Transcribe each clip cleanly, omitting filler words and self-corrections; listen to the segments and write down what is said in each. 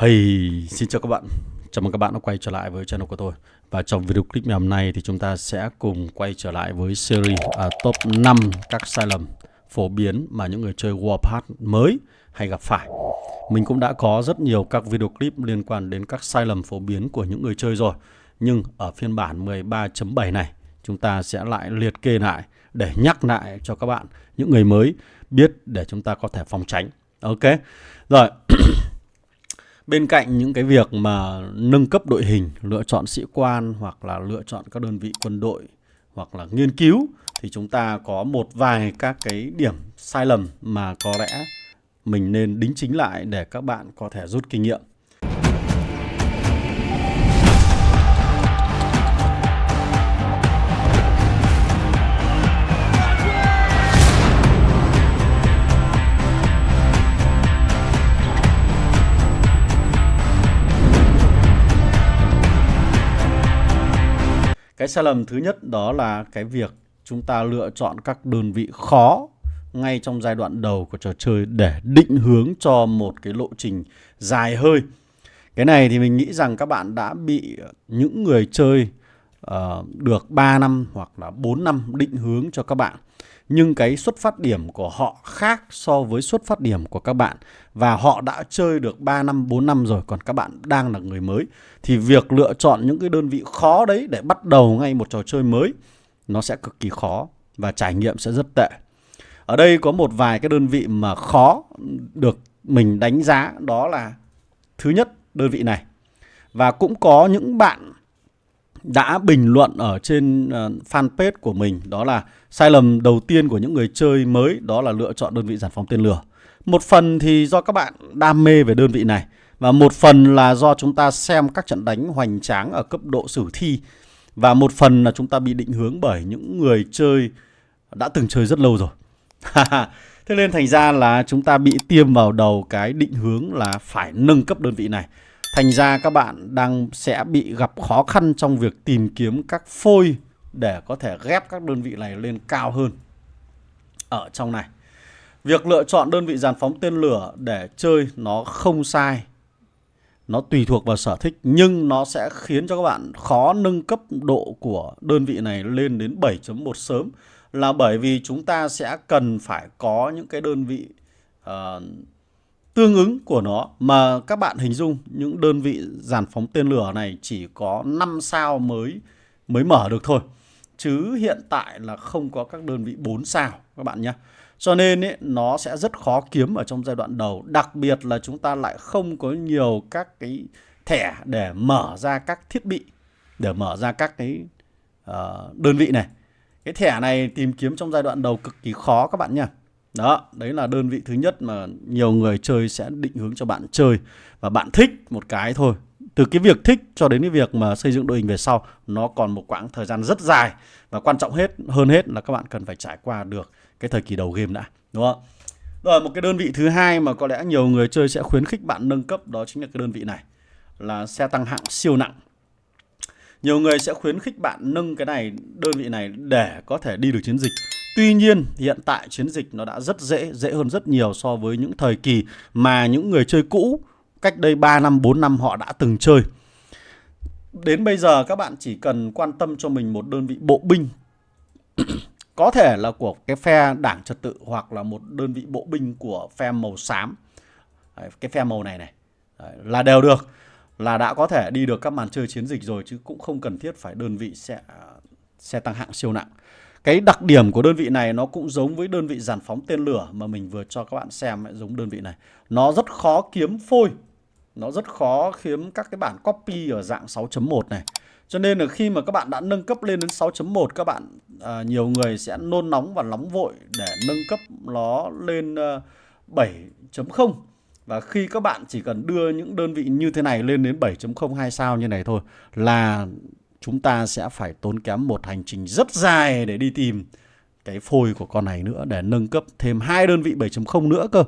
Hey, xin chào các bạn. Chào mừng các bạn đã quay trở lại với channel của tôi. Và trong video clip ngày hôm nay thì chúng ta sẽ cùng quay trở lại với series top 5 các sai lầm phổ biến mà những người chơi Warpath mới hay gặp phải. Mình cũng đã có rất nhiều các video clip liên quan đến các sai lầm phổ biến của những người chơi rồi. Nhưng ở phiên bản 13.7 này, chúng ta sẽ lại liệt kê lại để nhắc lại cho các bạn, những người mới biết để chúng ta có thể phòng tránh. Ok, rồi. Bên cạnh những cái việc mà nâng cấp đội hình, lựa chọn sĩ quan hoặc là lựa chọn các đơn vị quân đội hoặc là nghiên cứu, thì chúng ta có một vài các cái điểm sai lầm mà có lẽ mình nên đính chính lại để các bạn có thể rút kinh nghiệm. Cái sai lầm thứ nhất đó là cái việc chúng ta lựa chọn các đơn vị khó ngay trong giai đoạn đầu của trò chơi để định hướng cho một cái lộ trình dài hơi. Cái này thì mình nghĩ rằng các bạn đã bị những người chơi được 3 năm hoặc là 4 năm định hướng cho các bạn. Nhưng cái xuất phát điểm của họ khác so với xuất phát điểm của các bạn. Và họ đã chơi được 3 năm, 4 năm rồi, còn các bạn đang là người mới. Thì việc lựa chọn những cái đơn vị khó đấy để bắt đầu ngay một trò chơi mới, nó sẽ cực kỳ khó và trải nghiệm sẽ rất tệ. Ở đây có một vài cái đơn vị mà khó được mình đánh giá, đó là thứ nhất, đơn vị này. Và cũng có những bạn đã bình luận ở trên fanpage của mình, đó là sai lầm đầu tiên của những người chơi mới đó là lựa chọn đơn vị giàn phóng tên lửa. Một phần thì do các bạn đam mê về đơn vị này, và một phần là do chúng ta xem các trận đánh hoành tráng ở cấp độ sử thi, và một phần là chúng ta bị định hướng bởi những người chơi đã từng chơi rất lâu rồi. Thế nên thành ra là chúng ta bị tiêm vào đầu cái định hướng là phải nâng cấp đơn vị này. Thành ra các bạn sẽ bị gặp khó khăn trong việc tìm kiếm các phôi để có thể ghép các đơn vị này lên cao hơn. Ở trong này, việc lựa chọn đơn vị dàn phóng tên lửa để chơi nó không sai. Nó tùy thuộc vào sở thích, nhưng nó sẽ khiến cho các bạn khó nâng cấp độ của đơn vị này lên đến 7.1 sớm. Là bởi vì chúng ta sẽ cần phải có những cái đơn vị tương ứng của nó. Mà các bạn hình dung những đơn vị dàn phóng tên lửa này chỉ có 5 sao mới mở được thôi. Chứ hiện tại là không có các đơn vị 4 sao các bạn nhé. Cho nên nó sẽ rất khó kiếm ở trong giai đoạn đầu. Đặc biệt là chúng ta lại không có nhiều các cái thẻ để mở ra các thiết bị, để mở ra các cái đơn vị này. Cái thẻ này tìm kiếm trong giai đoạn đầu cực kỳ khó các bạn nha. Đó, đấy là đơn vị thứ nhất mà nhiều người chơi sẽ định hướng cho bạn chơi. Và bạn thích một cái thôi. Từ cái việc thích cho đến cái việc mà xây dựng đội hình về sau, nó còn một quãng thời gian rất dài. Và quan trọng hơn hết là các bạn cần phải trải qua được cái thời kỳ đầu game đã, đúng không? Rồi, một cái đơn vị thứ hai mà có lẽ nhiều người chơi sẽ khuyến khích bạn nâng cấp, đó chính là cái đơn vị này, là xe tăng hạng siêu nặng. Nhiều người sẽ khuyến khích bạn nâng cái này, đơn vị này để có thể đi được chiến dịch. Tuy nhiên hiện tại chiến dịch nó đã rất dễ hơn rất nhiều so với những thời kỳ mà những người chơi cũ cách đây 3 năm, 4 năm họ đã từng chơi. Đến bây giờ các bạn chỉ cần quan tâm cho mình một đơn vị bộ binh có thể là của cái phe đảng trật tự, hoặc là một đơn vị bộ binh của phe màu xám. Đấy, cái phe màu này đấy, là đều được, là đã có thể đi được các màn chơi chiến dịch rồi, chứ cũng không cần thiết phải đơn vị xe tăng hạng siêu nặng. Cái đặc điểm của đơn vị này nó cũng giống với đơn vị dàn phóng tên lửa mà mình vừa cho các bạn xem, giống đơn vị này. Nó rất khó kiếm phôi, nó rất khó kiếm các cái bản copy ở dạng 6.1 này. Cho nên là khi mà các bạn đã nâng cấp lên đến 6.1, các bạn nhiều người sẽ nôn nóng và nóng vội để nâng cấp nó lên 7.0. Và khi các bạn chỉ cần đưa những đơn vị như thế này lên đến 7.0 2 sao như này thôi, là chúng ta sẽ phải tốn kém một hành trình rất dài để đi tìm cái phôi của con này nữa, để nâng cấp thêm 2 đơn vị 7.0 nữa cơ.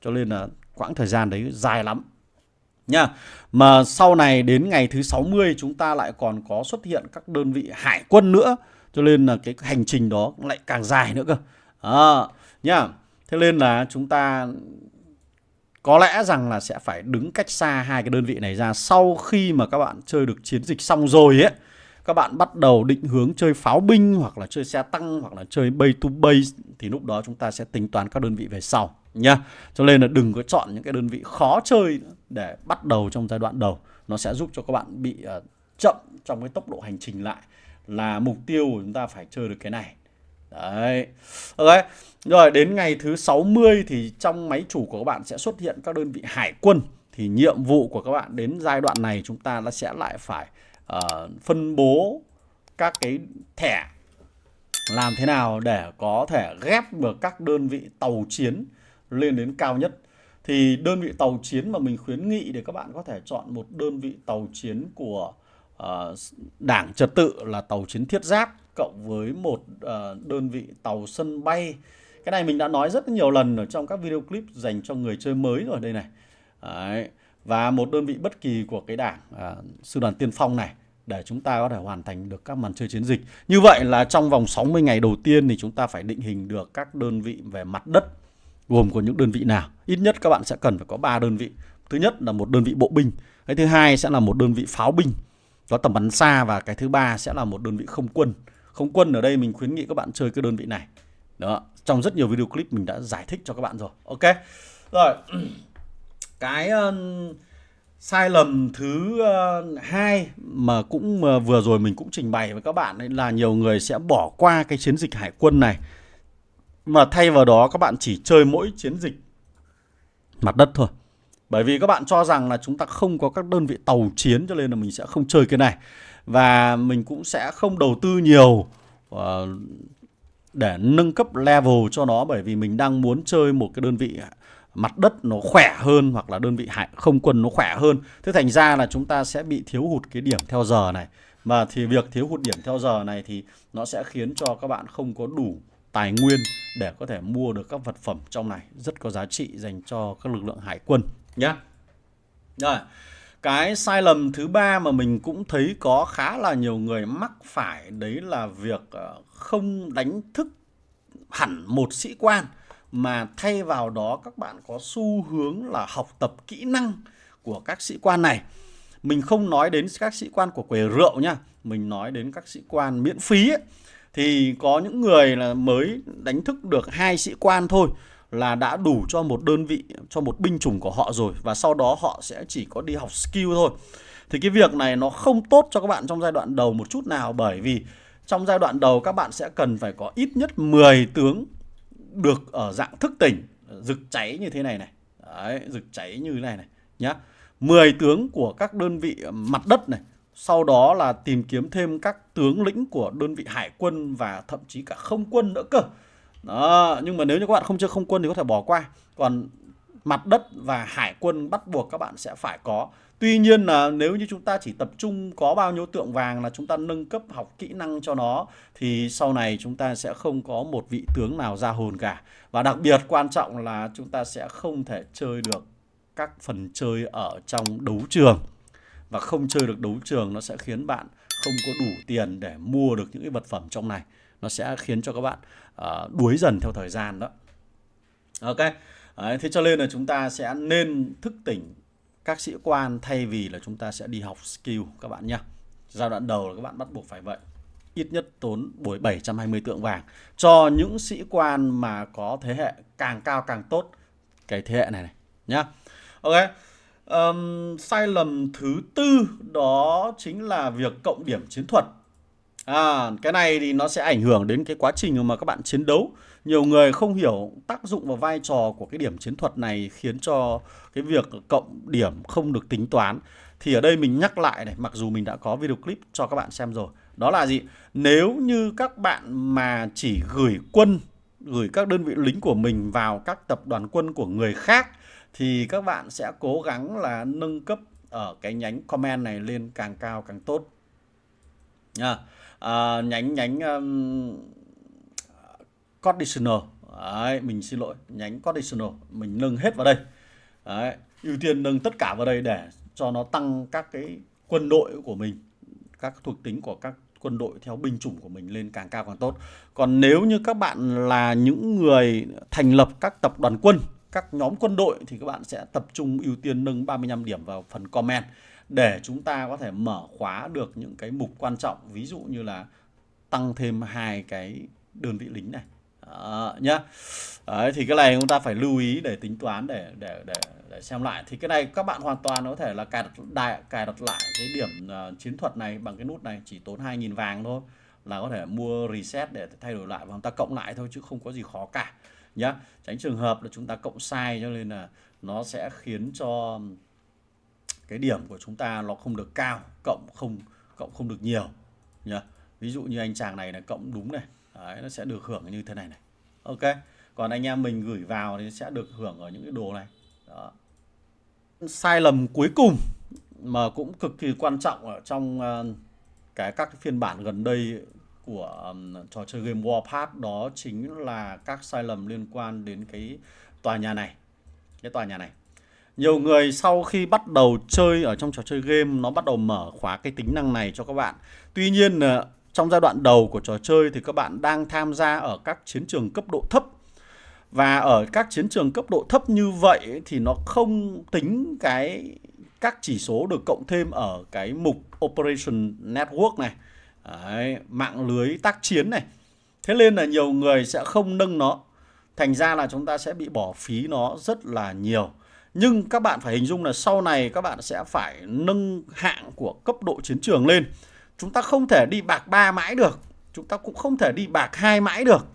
Cho nên là quãng thời gian đấy dài lắm nha. Mà sau này đến ngày thứ 60 chúng ta lại còn có xuất hiện các đơn vị hải quân nữa, cho nên là cái hành trình đó lại càng dài nữa cơ. Nhá. Thế nên là chúng ta Có lẽ rằng là sẽ phải đứng cách xa hai cái đơn vị này ra. Sau khi mà các bạn chơi được chiến dịch xong rồi ấy, các bạn bắt đầu định hướng chơi pháo binh hoặc là chơi xe tăng hoặc là chơi base to base, thì lúc đó chúng ta sẽ tính toán các đơn vị về sau nhá. Cho nên là đừng có chọn những cái đơn vị khó chơi để bắt đầu trong giai đoạn đầu. Nó sẽ giúp cho các bạn bị chậm trong cái tốc độ hành trình lại. Là mục tiêu của chúng ta phải chơi được cái này. Đấy. Ok. Rồi đến ngày thứ 60 thì trong máy chủ của các bạn sẽ xuất hiện các đơn vị hải quân. Thì nhiệm vụ của các bạn đến giai đoạn này chúng ta sẽ lại phải phân bố các cái thẻ làm thế nào để có thể ghép được các đơn vị tàu chiến lên đến cao nhất. Thì đơn vị tàu chiến mà mình khuyến nghị để các bạn có thể chọn một đơn vị tàu chiến của Đảng Trật Tự là tàu chiến thiết giáp cộng với một đơn vị tàu sân bay. Cái này mình đã nói rất nhiều lần ở trong các video clip dành cho người chơi mới rồi đây này. Đấy. Và một đơn vị bất kỳ của cái đảng sư đoàn tiên phong này để chúng ta có thể hoàn thành được các màn chơi chiến dịch. Như vậy là trong vòng 60 ngày đầu tiên thì chúng ta phải định hình được các đơn vị về mặt đất gồm có những đơn vị nào. Ít nhất các bạn sẽ cần phải có 3 đơn vị. Thứ nhất là một đơn vị bộ binh, cái thứ hai sẽ là một đơn vị pháo binh có tầm bắn xa, và cái thứ ba sẽ là một đơn vị không quân. Không quân ở đây mình khuyến nghị các bạn chơi cái đơn vị này. Đó, trong rất nhiều video clip mình đã giải thích cho các bạn rồi. Ok. Rồi. Cái sai lầm thứ hai mà cũng vừa rồi mình cũng trình bày với các bạn ấy là nhiều người sẽ bỏ qua cái chiến dịch hải quân này, mà thay vào đó các bạn chỉ chơi mỗi chiến dịch mặt đất thôi. Bởi vì các bạn cho rằng là chúng ta không có các đơn vị tàu chiến, cho nên là mình sẽ không chơi cái này. Và mình cũng sẽ không đầu tư nhiều để nâng cấp level cho nó, bởi vì mình đang muốn chơi một cái đơn vị mặt đất nó khỏe hơn, hoặc là đơn vị không quân nó khỏe hơn. Thế thành ra là chúng ta sẽ bị thiếu hụt cái điểm theo giờ này. Mà thì việc thiếu hụt điểm theo giờ này thì nó sẽ khiến cho các bạn không có đủ tài nguyên để có thể mua được các vật phẩm trong này rất có giá trị dành cho các lực lượng hải quân nhé. Rồi, cái sai lầm thứ ba mà mình cũng thấy có khá là nhiều người mắc phải, đấy là việc không đánh thức hẳn một sĩ quan, mà thay vào đó các bạn có xu hướng là học tập kỹ năng của các sĩ quan này. Mình không nói đến các sĩ quan của quầy rượu nhá, mình nói đến các sĩ quan miễn phí ấy. Thì có những người là mới đánh thức được 2 sĩ quan thôi là đã đủ cho một đơn vị, cho một binh chủng của họ rồi, và sau đó họ sẽ chỉ có đi học skill thôi. Thì cái việc này nó không tốt cho các bạn trong giai đoạn đầu một chút nào, bởi vì trong giai đoạn đầu các bạn sẽ cần phải có ít nhất 10 tướng được ở dạng thức tỉnh, rực cháy như thế này này. Đấy, rực cháy như thế này này nhá. 10 tướng của các đơn vị mặt đất này. Sau đó là tìm kiếm thêm các tướng lĩnh của đơn vị hải quân và thậm chí cả không quân nữa cơ. Đó, nhưng mà nếu như các bạn không chơi không quân thì có thể bỏ qua. Còn mặt đất và hải quân bắt buộc các bạn sẽ phải có. Tuy nhiên là nếu như chúng ta chỉ tập trung có bao nhiêu tượng vàng là chúng ta nâng cấp học kỹ năng cho nó, thì sau này chúng ta sẽ không có một vị tướng nào ra hồn cả. Và đặc biệt quan trọng là chúng ta sẽ không thể chơi được các phần chơi ở trong đấu trường. Và không chơi được đấu trường nó sẽ khiến bạn không có đủ tiền để mua được những cái vật phẩm trong này. Nó sẽ khiến cho các bạn đuối dần theo thời gian đó. Ok. Đấy, thế cho nên là chúng ta sẽ nên thức tỉnh các sĩ quan thay vì là chúng ta sẽ đi học skill các bạn nhé. Giai đoạn đầu là các bạn bắt buộc phải vậy. Ít nhất tốn 720 tượng vàng cho những sĩ quan mà có thế hệ càng cao càng tốt. Cái thế hệ này này nhá. Ok. Sai lầm thứ tư đó chính là việc cộng điểm chiến thuật. Cái này thì nó sẽ ảnh hưởng đến cái quá trình mà các bạn chiến đấu. Nhiều người không hiểu tác dụng và vai trò của cái điểm chiến thuật này, khiến cho cái việc cộng điểm không được tính toán. Thì ở đây mình nhắc lại này, mặc dù mình đã có video clip cho các bạn xem rồi. Đó là gì? Nếu như các bạn mà chỉ gửi các đơn vị lính của mình vào các tập đoàn quân của người khác, thì các bạn sẽ cố gắng là nâng cấp ở cái nhánh command này lên càng cao càng tốt nha. Nhánh conditional. Đấy, mình xin lỗi, nhánh conditional mình nâng hết vào đây. Đấy, ưu tiên nâng tất cả vào đây để cho nó tăng các cái quân đội của mình, các thuộc tính của các quân đội theo binh chủng của mình lên càng cao càng tốt. Còn nếu như các bạn là những người thành lập các tập đoàn quân các nhóm quân đội thì các bạn sẽ tập trung ưu tiên nâng 35 điểm vào phần comment để chúng ta có thể mở khóa được những cái mục quan trọng, ví dụ như là tăng thêm 2 cái đơn vị lính này. Nhá. Đấy, thì cái này chúng ta phải lưu ý để tính toán để xem lại. Thì cái này các bạn hoàn toàn có thể là cài đặt lại cái điểm chiến thuật này bằng cái nút này, chỉ tốn 2.000 vàng thôi là có thể mua reset để thay đổi lại và chúng ta cộng lại thôi, chứ không có gì khó cả nhá. Tránh trường hợp là chúng ta cộng sai, cho nên là nó sẽ khiến cho cái điểm của chúng ta nó không được cao, cộng không được nhiều nhá. Ví dụ như anh chàng này là cộng đúng này. Đấy, nó sẽ được hưởng như thế này này. Ok. Còn anh em mình gửi vào thì sẽ được hưởng ở những cái đồ này. Đó. Sai lầm cuối cùng mà cũng cực kỳ quan trọng ở trong các cái phiên bản gần đây của trò chơi game Warpath, đó chính là các sai lầm liên quan đến cái tòa nhà này. Cái tòa nhà này. Nhiều người sau khi bắt đầu chơi ở trong trò chơi game, nó bắt đầu mở khóa cái tính năng này cho các bạn. Tuy nhiên trong giai đoạn đầu của trò chơi thì các bạn đang tham gia ở các chiến trường cấp độ thấp. Và ở các chiến trường cấp độ thấp như vậy thì nó không tính các chỉ số được cộng thêm ở cái mục Operation Network này. Đấy, mạng lưới tác chiến này. Thế nên là nhiều người sẽ không nâng nó. Thành ra là chúng ta sẽ bị bỏ phí nó rất là nhiều. Nhưng các bạn phải hình dung là sau này các bạn sẽ phải nâng hạng của cấp độ chiến trường lên. Chúng ta không thể đi bạc 3 mãi được. Chúng ta cũng không thể đi bạc 2 mãi được.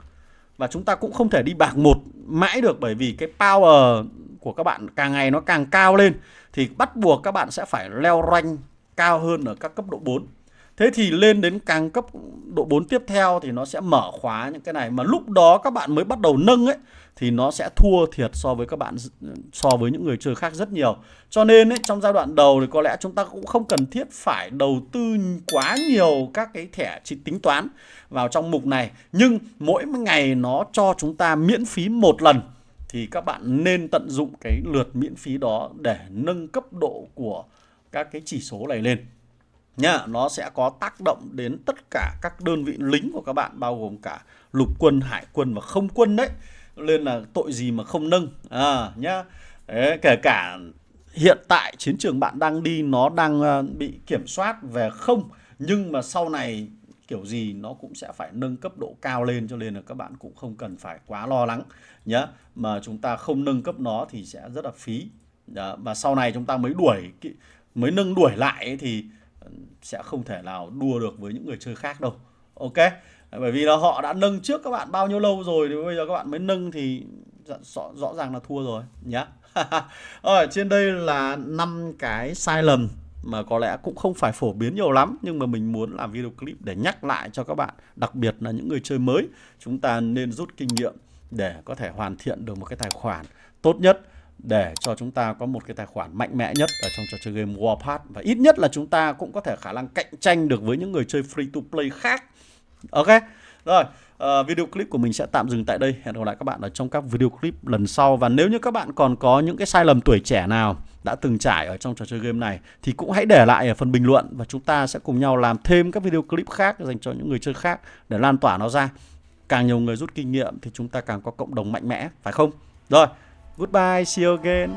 Và chúng ta cũng không thể đi bạc 1 mãi được, bởi vì cái power của các bạn càng ngày nó càng cao lên. Thì bắt buộc các bạn sẽ phải leo rank cao hơn ở các cấp độ 4. Thế thì lên đến càng cấp độ 4 tiếp theo thì nó sẽ mở khóa những cái này. Mà lúc đó các bạn mới bắt đầu nâng ấy, thì nó sẽ thua thiệt so với những người chơi khác rất nhiều. Cho nên ấy, trong giai đoạn đầu thì có lẽ chúng ta cũng không cần thiết phải đầu tư quá nhiều các cái thẻ tính toán vào trong mục này. Nhưng mỗi ngày nó cho chúng ta miễn phí 1 lần, thì các bạn nên tận dụng cái lượt miễn phí đó để nâng cấp độ của các cái chỉ số này lên nhá. Nó sẽ có tác động đến tất cả các đơn vị lính của các bạn, bao gồm cả lục quân, hải quân và không quân đấy. Nên là tội gì mà không nâng nhá. Đấy, kể cả hiện tại chiến trường bạn đang đi nó đang bị kiểm soát về không, nhưng mà sau này kiểu gì nó cũng sẽ phải nâng cấp độ cao lên, cho nên là các bạn cũng không cần phải quá lo lắng nhá. Mà chúng ta không nâng cấp nó thì sẽ rất là phí. Đó, và sau này chúng ta mới nâng đuổi lại ấy, thì sẽ không thể nào đua được với những người chơi khác đâu. Ok. Bởi vì là họ đã nâng trước các bạn bao nhiêu lâu rồi, thì bây giờ các bạn mới nâng thì rõ ràng là thua rồi nhá. Rồi, trên đây là 5 cái sai lầm mà có lẽ cũng không phải phổ biến nhiều lắm, nhưng mà mình muốn làm video clip để nhắc lại cho các bạn, đặc biệt là những người chơi mới. Chúng ta nên rút kinh nghiệm để có thể hoàn thiện được một cái tài khoản tốt nhất, để cho chúng ta có một cái tài khoản mạnh mẽ nhất ở trong trò chơi game Warpath. Và ít nhất là chúng ta cũng có thể khả năng cạnh tranh được với những người chơi free to play khác. Ok. Rồi, video clip của mình sẽ tạm dừng tại đây. Hẹn gặp lại các bạn ở trong các video clip lần sau. Và nếu như các bạn còn có những cái sai lầm tuổi trẻ nào đã từng trải ở trong trò chơi game này thì cũng hãy để lại ở phần bình luận, và chúng ta sẽ cùng nhau làm thêm các video clip khác dành cho những người chơi khác để lan tỏa nó ra. Càng nhiều người rút kinh nghiệm thì chúng ta càng có cộng đồng mạnh mẽ, phải không? Rồi, goodbye, see you again.